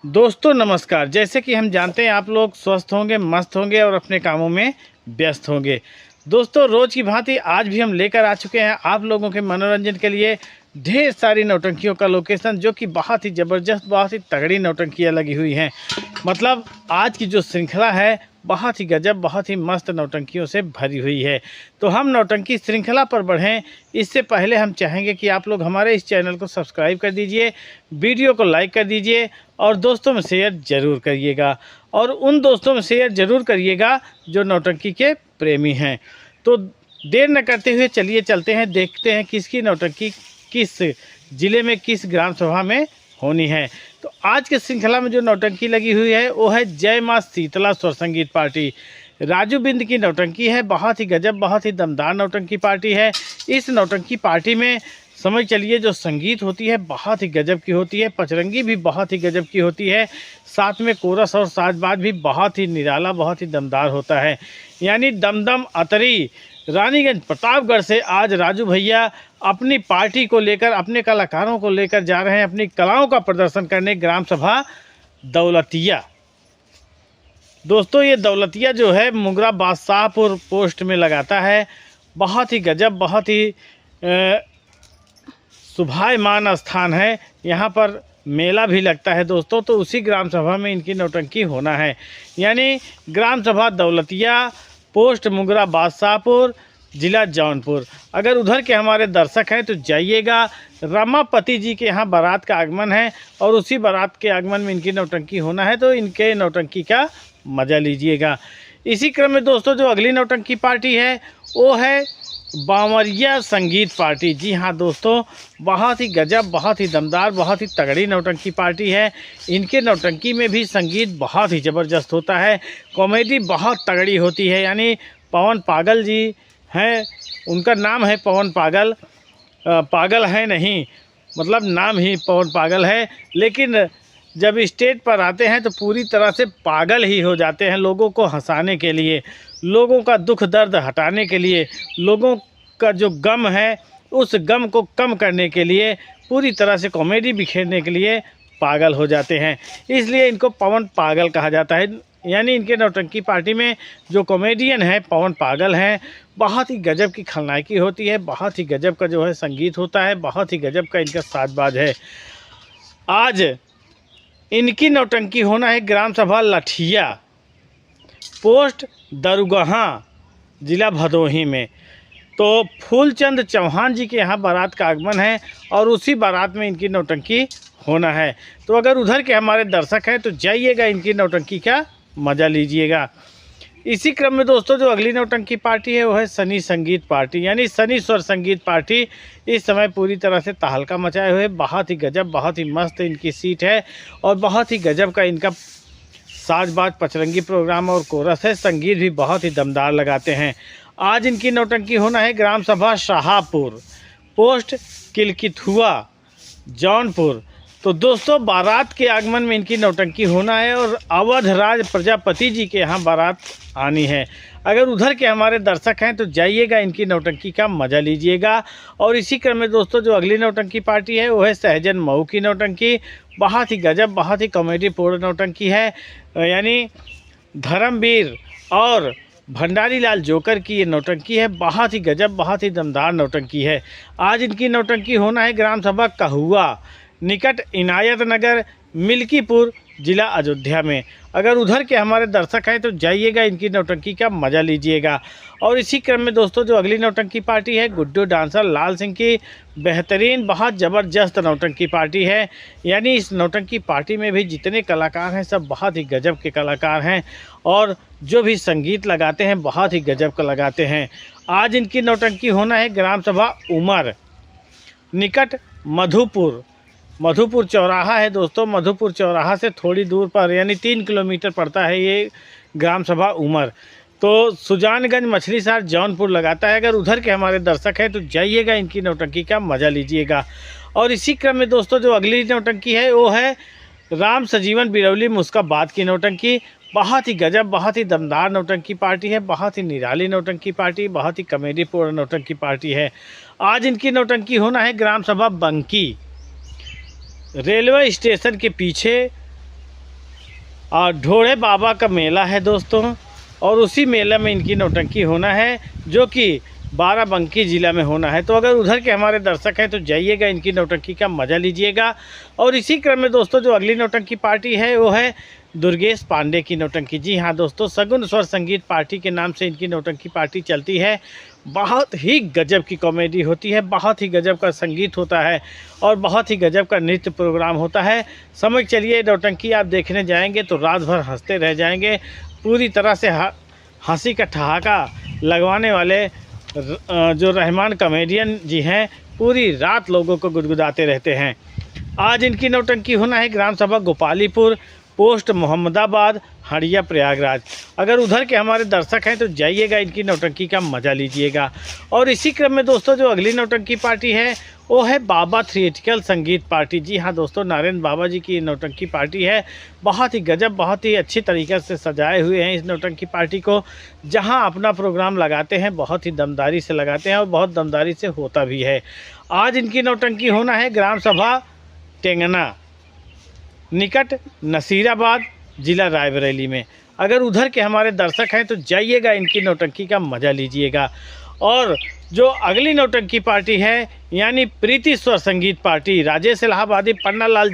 दोस्तों नमस्कार। जैसे कि हम जानते हैं आप लोग स्वस्थ होंगे, मस्त होंगे और अपने कामों में व्यस्त होंगे। दोस्तों रोज़ की भांति आज भी हम लेकर आ चुके हैं आप लोगों के मनोरंजन के लिए ढेर सारी नौटंकियों का लोकेशन, जो कि बहुत ही ज़बरदस्त, बहुत ही तगड़ी नौटंकियाँ लगी हुई हैं। मतलब आज की जो श्रृंखला है बहुत ही गजब, बहुत ही मस्त नौटंकियों से भरी हुई है। तो हम नौटंकी श्रृंखला पर बढ़ें इससे पहले हम चाहेंगे कि आप लोग हमारे इस चैनल को सब्सक्राइब कर दीजिए, वीडियो को लाइक कर दीजिए और दोस्तों में शेयर ज़रूर करिएगा। और उन दोस्तों में शेयर ज़रूर करिएगा जो नौटंकी के प्रेमी हैं। तो देर न करते हुए चलिए चलते हैं, देखते हैं किसकी नौटंकी किस ज़िले में, किस ग्राम सभा में होनी है। तो आज के श्रृंखला में जो नौटंकी लगी हुई है वो है जय माँ शीतला स्वर संगीत पार्टी। राजू बिंद की नौटंकी है, बहुत ही गजब, बहुत ही दमदार नौटंकी पार्टी है। इस नौटंकी पार्टी में समझ चलिए जो संगीत होती है बहुत ही गजब की होती है, पचरंगी भी बहुत ही गजब की होती है, साथ में कोरस और साजबाज भी बहुत ही निराला, बहुत ही दमदार होता है। यानी दमदम अतरी रानीगंज प्रतापगढ़ से आज राजू भैया अपनी पार्टी को लेकर, अपने कलाकारों को लेकर जा रहे हैं अपनी कलाओं का प्रदर्शन करने ग्राम सभा दौलतिया। दोस्तों ये दौलतिया जो है मुगरा बादशाहपुर पोस्ट में लगाता है। बहुत ही गजब, बहुत ही शुभायमान स्थान है। यहाँ पर मेला भी लगता है दोस्तों। तो उसी ग्राम सभा में इनकी नौटंकी होना है। यानी ग्राम सभा दौलतिया, पोस्ट मुगरा बादशाहपुर, ज़िला जौनपुर। अगर उधर के हमारे दर्शक हैं तो जाइएगा। रमापति जी के यहाँ बारात का आगमन है और उसी बारात के आगमन में इनकी नौटंकी होना है, तो इनके नौटंकी का मज़ा लीजिएगा। इसी क्रम में दोस्तों जो अगली नौटंकी पार्टी है वो है बावरिया संगीत पार्टी। जी हाँ दोस्तों, बहुत ही गजब, बहुत ही दमदार, बहुत ही तगड़ी नौटंकी पार्टी है। इनके नौटंकी में भी संगीत बहुत ही ज़बरदस्त होता है, कॉमेडी बहुत तगड़ी होती है। यानी पवन पागल जी हैं, उनका नाम है पवन पागल, पागल है नहीं, मतलब नाम ही पवन पागल है, लेकिन जब स्टेज पर आते हैं तो पूरी तरह से पागल ही हो जाते हैं। लोगों को हंसाने के लिए, लोगों का दुख दर्द हटाने के लिए, लोगों का जो गम है उस गम को कम करने के लिए, पूरी तरह से कॉमेडी बिखेरने के लिए पागल हो जाते हैं। इसलिए इनको पवन पागल कहा जाता है। यानी इनके नौटंकी पार्टी में जो कॉमेडियन है पवन पागल हैं। बहुत ही गजब की खलनायकी होती है, बहुत ही गजब का जो है संगीत होता है, बहुत ही गजब का इनका साजबाज है। आज इनकी नौटंकी होना है ग्राम सभा लठिया, पोस्ट दरुगहा, ज़िला भदोही में। तो फूलचंद चौहान जी के यहाँ बारात का आगमन है और उसी बारात में इनकी नौटंकी होना है। तो अगर उधर के हमारे दर्शक हैं तो जाइएगा, इनकी नौटंकी का मज़ा लीजिएगा। इसी क्रम में दोस्तों जो अगली नौटंकी पार्टी है वो है सनी संगीत पार्टी, यानी सनी स्वर संगीत पार्टी। इस समय पूरी तरह से तहलका मचाए हुए, बहुत ही गजब, बहुत ही मस्त इनकी सीट है और बहुत ही गजब का इनका साजबाज, पचरंगी प्रोग्राम और कोरस है। संगीत भी बहुत ही दमदार लगाते हैं। आज इनकी नौटंकी होना है ग्राम सभा शाहपुर, पोस्ट किलकिथुआ, जौनपुर। तो दोस्तों बारात के आगमन में इनकी नौटंकी होना है और अवध राज प्रजापति जी के यहाँ बारात आनी है। अगर उधर के हमारे दर्शक हैं तो जाइएगा, इनकी नौटंकी का मज़ा लीजिएगा। और इसी क्रम में दोस्तों जो अगली नौटंकी पार्टी है वो है सहजन मऊ की नौटंकी। बहुत ही गजब, बहुत ही कॉमेडी पूर्ण नौटंकी है। यानी धर्मवीर और भंडारी लाल जोकर की ये नौटंकी है। बहुत ही गजब, बहुत ही दमदार नौटंकी है। आज इनकी नौटंकी होना है ग्राम सभा कहुआ, निकट इनायत नगर, मिल्कीपुर, ज़िला अयोध्या में। अगर उधर के हमारे दर्शक हैं तो जाइएगा, इनकी नौटंकी का मज़ा लीजिएगा। और इसी क्रम में दोस्तों जो अगली नौटंकी पार्टी है गुड्डू डांसर लाल सिंह की बेहतरीन, बहुत ज़बरदस्त नौटंकी पार्टी है। यानी इस नौटंकी पार्टी में भी जितने कलाकार हैं सब बहुत ही गजब के कलाकार हैं और जो भी संगीत लगाते हैं बहुत ही गजब का लगाते हैं। आज इनकी नौटंकी होना है ग्राम सभा उमर, निकट मधुपुर। मधुपुर चौराहा है दोस्तों, मधुपुर चौराहा से थोड़ी दूर पर, यानी 3 किलोमीटर पड़ता है ये ग्राम सभा उमर। तो सुजानगंज मछली शहर जौनपुर लगाता है। अगर उधर के हमारे दर्शक हैं तो जाइएगा, इनकी नौटंकी का मज़ा लीजिएगा। और इसी क्रम में दोस्तों जो अगली नौटंकी है वो है राम सजीवन बिरौली मुस्काबाद की नौटंकी। बहुत ही गजब, बहुत ही दमदार नौटंकी पार्टी है, बहुत ही निराली नौटंकी पार्टी, बहुत ही कॉमेडी पूर्ण नौटंकी पार्टी है। आज इनकी नौटंकी होना है ग्राम सभा बंकी, रेलवे स्टेशन के पीछे और ढोड़े बाबा का मेला है दोस्तों, और उसी मेले में इनकी नौटंकी होना है, जो कि बाराबंकी ज़िला में होना है। तो अगर उधर के हमारे दर्शक हैं तो जाइएगा, इनकी नौटंकी का मज़ा लीजिएगा। और इसी क्रम में दोस्तों जो अगली नौटंकी पार्टी है वो है दुर्गेश पांडे की नौटंकी। जी हाँ दोस्तों, सगुन स्वर संगीत पार्टी के नाम से इनकी नौटंकी पार्टी चलती है। बहुत ही गजब की कॉमेडी होती है, बहुत ही गजब का संगीत होता है और बहुत ही गजब का नृत्य प्रोग्राम होता है। समझ चलिए, नौटंकी आप देखने जाएंगे तो रात भर हंसते रह जाएंगे। पूरी तरह से हंसी का ठहाका लगवाने वाले जो रहमान कॉमेडियन जी हैं, पूरी रात लोगों को गुदगुदाते रहते हैं। आज इनकी नौटंकी होना है ग्राम सभा गोपालीपुर, पोस्ट मोहम्मदाबाद, हड़िया, प्रयागराज। अगर उधर के हमारे दर्शक हैं तो जाइएगा, इनकी नौटंकी का मज़ा लीजिएगा। और इसी क्रम में दोस्तों जो अगली नौटंकी पार्टी है वो है बाबा थिएट्रिकल संगीत पार्टी। जी हाँ दोस्तों, नारायण बाबा जी की नौटंकी पार्टी है। बहुत ही गजब, बहुत ही अच्छी तरीके से सजाए हुए हैं इस नौटंकी पार्टी को। जहाँ अपना प्रोग्राम लगाते हैं बहुत ही दमदारी से लगाते हैं और बहुत दमदारी से होता भी है। आज इनकी नौटंकी होना है ग्राम सभा टेंगना, निकट नसीराबाद, जिला रायबरेली में। अगर उधर के हमारे दर्शक हैं तो जाइएगा, इनकी नौटंकी का मज़ा लीजिएगा। और जो अगली नौटंकी पार्टी है यानी प्रीति स्वर संगीत पार्टी, राजेश इलाहाबादी, पन्नालाल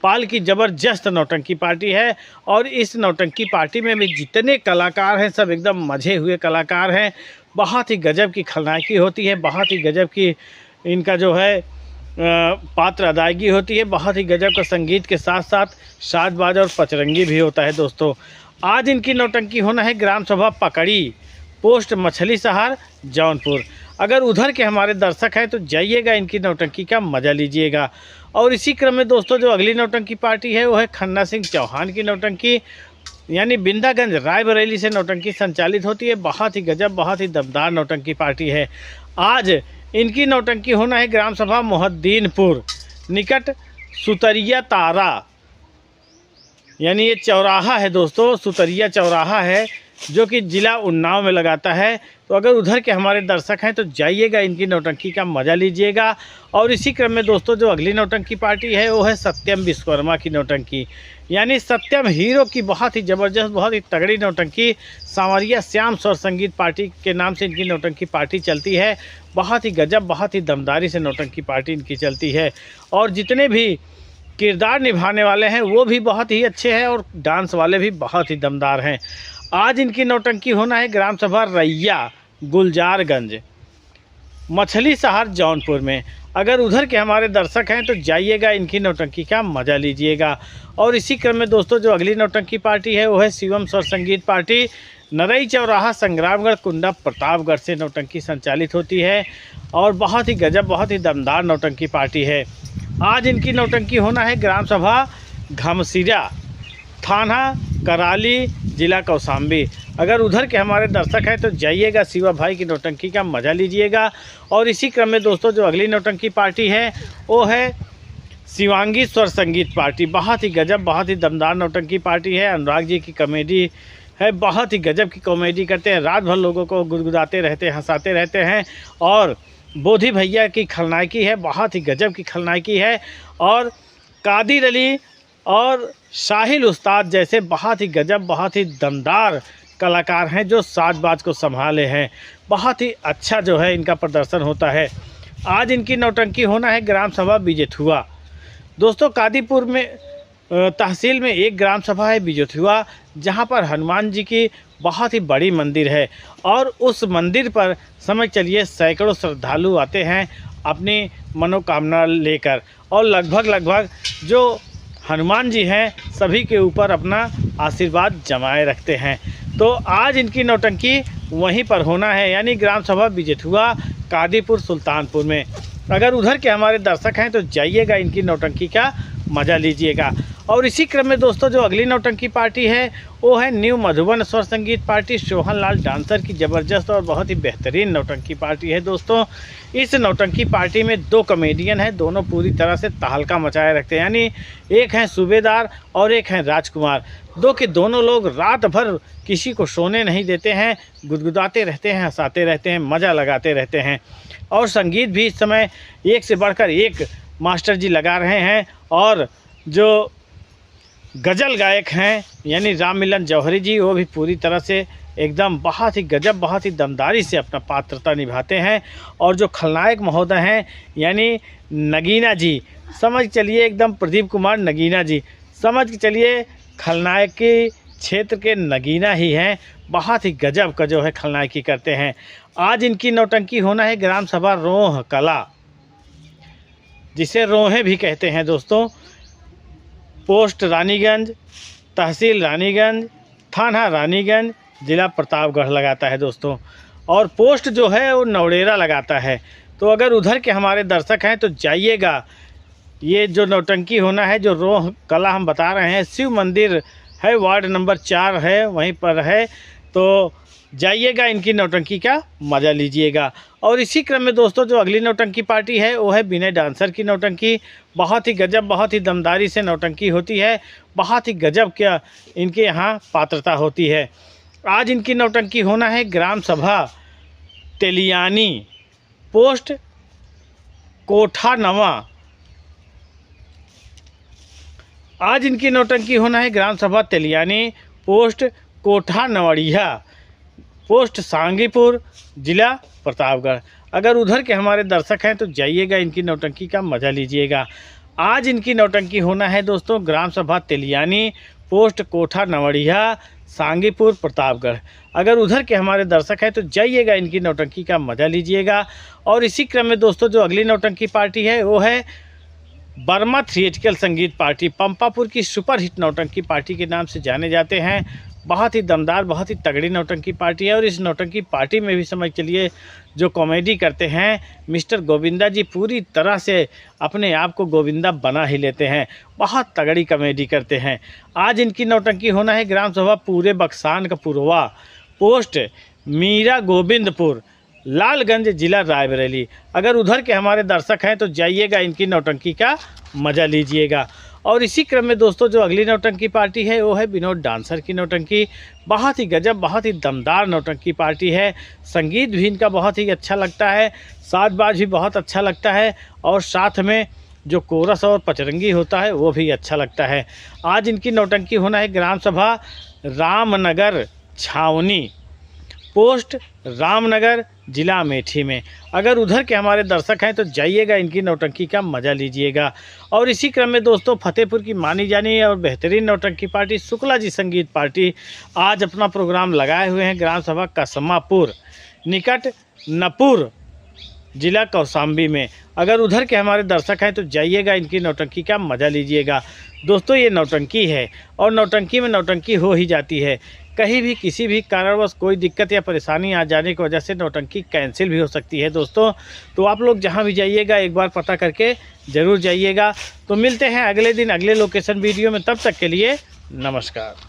पाल की ज़बरदस्त नौटंकी पार्टी है। और इस नौटंकी पार्टी में भी जितने कलाकार हैं सब एकदम मज़े हुए कलाकार हैं। बहुत ही गजब की खलनायकी होती है, बहुत ही गजब की इनका जो है पात्र अदायगी होती है। बहुत ही गजब का संगीत के साथ साथ साजबाज और पचरंगी भी होता है दोस्तों। आज इनकी नौटंकी होना है ग्राम सभा पकड़ी, पोस्ट मछली शहर, जौनपुर। अगर उधर के हमारे दर्शक हैं तो जाइएगा, इनकी नौटंकी का मज़ा लीजिएगा। और इसी क्रम में दोस्तों जो अगली नौटंकी पार्टी है वो है खन्ना सिंह चौहान की नौटंकी, यानी बिंदागंज रायबरेली से नौटंकी संचालित होती है। बहुत ही गजब, बहुत ही दमदार नौटंकी पार्टी है। आज इनकी नौटंकी होना है ग्राम सभा मोहद्दीनपुर, निकट सुतरिया तारा, यानी ये चौराहा है दोस्तों, सुतरिया चौराहा है जो कि ज़िला उन्नाव में लगाता है। तो अगर उधर के हमारे दर्शक हैं तो जाइएगा, इनकी नौटंकी का मज़ा लीजिएगा। और इसी क्रम में दोस्तों जो अगली नौटंकी पार्टी है वो है सत्यम विश्वकर्मा की नौटंकी, यानी सत्यम हीरो की बहुत ही ज़बरदस्त, बहुत ही तगड़ी नौटंकी सांवरिया श्याम स्वर संगीत पार्टी के नाम से इनकी नौटंकी पार्टी चलती है। बहुत ही गजब, बहुत ही दमदारी से नौटंकी पार्टी इनकी चलती है। और जितने भी किरदार निभाने वाले हैं वो भी बहुत ही अच्छे हैं और डांस वाले भी बहुत ही दमदार हैं। आज इनकी नौटंकी होना है ग्राम सभा रैया, गुलजारगंज, मछली शहर, जौनपुर में। अगर उधर के हमारे दर्शक हैं तो जाइएगा, इनकी नौटंकी का मज़ा लीजिएगा। और इसी क्रम में दोस्तों जो अगली नौटंकी पार्टी है वो है शिवम स्वर संगीत पार्टी, नरई चौराहा, संग्रामगढ़, कुंडा, प्रतापगढ़ से नौटंकी संचालित होती है। और बहुत ही गजब, बहुत ही दमदार नौटंकी पार्टी है। आज इनकी नौटंकी होना है ग्राम सभा घमसिरा, थाना कराली, जिला कौशाम्बी। अगर उधर के हमारे दर्शक हैं तो जाइएगा, शिवा भाई की नौटंकी का मज़ा लीजिएगा। और इसी क्रम में दोस्तों जो अगली नौटंकी पार्टी है वो है शिवांगी स्वर संगीत पार्टी। बहुत ही गजब, बहुत ही दमदार नौटंकी पार्टी है। अनुराग जी की कॉमेडी है, बहुत ही गजब की कॉमेडी करते हैं, रात भर लोगों को गुदगुदाते रहते हैं, हंसाते रहते हैं। और बोधी भैया की खलनायकी है, बहुत ही गजब की खलनायकी है। और कादिर अली और साहिल उस्ताद जैसे बहुत ही गजब, बहुत ही दमदार कलाकार हैं जो साजबाज को संभाले हैं। बहुत ही अच्छा जो है इनका प्रदर्शन होता है। आज इनकी नौटंकी होना है ग्राम सभा बिजेथुआ। दोस्तों कादीपुर में तहसील में एक ग्राम सभा है बिजेथुआ, जहां पर हनुमान जी की बहुत ही बड़ी मंदिर है। और उस मंदिर पर समझ चलिए सैकड़ों श्रद्धालु आते हैं अपनी मनोकामना लेकर, और लगभग जो हनुमान जी हैं सभी के ऊपर अपना आशीर्वाद जमाए रखते हैं। तो आज इनकी नौटंकी वहीं पर होना है, यानी ग्राम सभा बिजेथुआ, कादीपुर, सुल्तानपुर में। अगर उधर के हमारे दर्शक हैं तो जाइएगा, इनकी नौटंकी का मज़ा लीजिएगा। और इसी क्रम में दोस्तों जो अगली नौटंकी पार्टी है वो है न्यू मधुबन स्वर संगीत पार्टी, सोहन लाल डांसर की ज़बरदस्त और बहुत ही बेहतरीन नौटंकी पार्टी है दोस्तों। इस नौटंकी पार्टी में दो कॉमेडियन हैं, दोनों पूरी तरह से तहलका मचाए रखते हैं, यानी एक हैं सूबेदार और एक हैं राजकुमार। दोनों लोग रात भर किसी को सोने नहीं देते हैं, गुदगुदाते रहते हैं, हंसाते रहते हैं, मज़ा लगाते रहते हैं। और संगीत भी इस समय एक से बढ़कर एक मास्टर जी लगा रहे हैं। और जो गज़ल गायक हैं यानी राम मिलन जौहरी जी, वो भी पूरी तरह से एकदम बहुत ही गजब, बहुत ही दमदारी से अपना पात्रता निभाते हैं। और जो खलनायक महोदय हैं यानी नगीना जी, समझ चलिए एकदम प्रदीप कुमार नगीना जी, समझ के चलिए खलनायक के क्षेत्र के नगीना ही हैं। बहुत ही गजब का जो है खलनायकी करते हैं। आज इनकी नौटंकी होना है ग्राम सभा रोह कला, जिसे रोहें भी कहते हैं दोस्तों। पोस्ट रानीगंज, तहसील रानीगंज, थाना रानीगंज, ज़िला प्रतापगढ़ लगाता है दोस्तों। और पोस्ट जो है वो नवड़ेरा लगाता है। तो अगर उधर के हमारे दर्शक हैं तो जाइएगा। ये जो नौटंकी होना है, जो रोह कला हम बता रहे हैं, शिव मंदिर है, वार्ड नंबर 4 है, वहीं पर है। तो जाइएगा, इनकी नौटंकी का मज़ा लीजिएगा। और इसी क्रम में दोस्तों जो अगली नौटंकी पार्टी है वो है विनय डांसर की नौटंकी। बहुत ही गजब, बहुत ही दमदारी से नौटंकी होती है। बहुत ही गजब क्या इनके यहाँ पात्रता होती है। आज इनकी नौटंकी होना है ग्राम सभा तेलियानी, पोस्ट कोठा नवा। आज इनकी नौटंकी होना है ग्राम सभा तेलियानी, पोस्ट कोठा नवड़िया, पोस्ट सांगीपुर, ज़िला प्रतापगढ़। अगर उधर के हमारे दर्शक हैं तो जाइएगा, इनकी नौटंकी का मज़ा लीजिएगा। आज इनकी नौटंकी होना है दोस्तों ग्राम सभा तेलियानी, पोस्ट कोठा नवड़िया, सांगीपुर, प्रतापगढ़। अगर उधर के हमारे दर्शक हैं तो जाइएगा, इनकी नौटंकी का मज़ा लीजिएगा। और इसी क्रम में दोस्तों जो अगली नौटंकी पार्टी है वो है वर्मा थिएट्रिकल संगीत पार्टी। पंपापुर की सुपरहिट नौटंकी पार्टी के नाम से जाने जाते हैं। बहुत ही दमदार, बहुत ही तगड़ी नौटंकी पार्टी है। और इस नौटंकी पार्टी में भी समझ चलिए जो कॉमेडी करते हैं मिस्टर गोविंदा जी, पूरी तरह से अपने आप को गोविंदा बना ही लेते हैं। बहुत तगड़ी कॉमेडी करते हैं। आज इनकी नौटंकी होना है ग्राम सभा पूरे बक्सान का पुरवा, पोस्ट मीरा गोविंदपुर, लालगंज, ज़िला रायबरेली। अगर उधर के हमारे दर्शक हैं तो जाइएगा, इनकी नौटंकी का मज़ा लीजिएगा। और इसी क्रम में दोस्तों जो अगली नौटंकी पार्टी है वो है विनोद डांसर की नौटंकी। बहुत ही गजब, बहुत ही दमदार नौटंकी पार्टी है। संगीत भी इनका बहुत ही अच्छा लगता है, साजबाज भी बहुत अच्छा लगता है, और साथ में जो कोरस और पचरंगी होता है वो भी अच्छा लगता है। आज इनकी नौटंकी होना है ग्राम सभा रामनगर छावनी, पोस्ट रामनगर, ज़िला अमेठी में। अगर उधर के हमारे दर्शक हैं तो जाइएगा, इनकी नौटंकी का मज़ा लीजिएगा। और इसी क्रम में दोस्तों फतेहपुर की मानी जानी और बेहतरीन नौटंकी पार्टी शुक्ला जी संगीत पार्टी आज अपना प्रोग्राम लगाए हुए हैं ग्राम सभा कसमापुर, निकट नपुर, ज़िला कौशाम्बी में। अगर उधर के हमारे दर्शक हैं तो जाइएगा, इनकी नौटंकी का मज़ा लीजिएगा। दोस्तों ये नौटंकी है और नौटंकी में नौटंकी हो ही जाती है। कहीं भी किसी भी कारणवश कोई दिक्कत या परेशानी आ जाने की वजह से नौटंकी कैंसिल भी हो सकती है दोस्तों। तो आप लोग जहां भी जाइएगा एक बार पता करके ज़रूर जाइएगा। तो मिलते हैं अगले दिन अगले लोकेशन वीडियो में, तब तक के लिए नमस्कार।